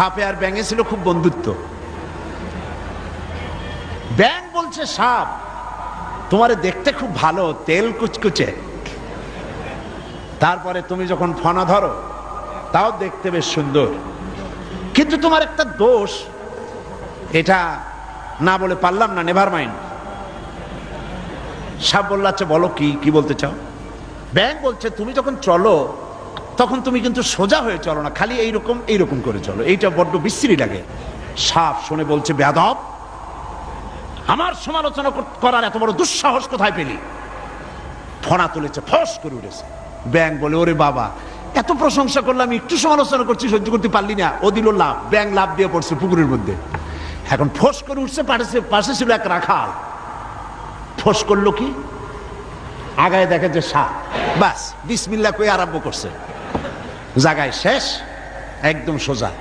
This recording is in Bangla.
সাপে আর ব্যাঙে ছিল খুব বন্ধুত্ব। ব্যাঙ বলছে সাপ, তোমারে দেখতে খুব ভালো, তেল কুচকুচে, তারপরে তুমি যখন ফনা ধরো তাও দেখতে বেশ সুন্দর, কিন্তু তোমার একটা দোষ, এটা না বলে পারলাম না, নেভার মাইন্ড। সাপ বলল আচ্ছা বলো, কি বলতে চাও? ব্যাঙ বলছে তুমি যখন চলো তখন তুমি কিন্তু সোজা হয়ে চলো না, খালি এইরকম করে চলো, এইটা বড্ড বিশ্রী লাগে। সাপ শুনে বলছে বেয়াদব, আমার সমালোচনা করার এত বড় দুঃসাহস কোথায় পেলি? ফনা তুলেছে, ফস করে উঠেছে। ব্যাঙ বলে ওরে বাবা, এত প্রশংসা করলাম, একটু সমালোচনা করছি, সহ্য করতে পারলি না? ও দিল লাভ, ব্যাঙ লাভ দিয়ে পড়ছে পুকুরের মধ্যে। এখন ফস করে উঠছে, পাশে ছিল এক রাখাল, ফস করলো কি, আগায় দেখে যে সাপ, বাস বিসমিল্লাহ কই আরম্ভ করছে, জায়গায় শেষ, একদম সোজা।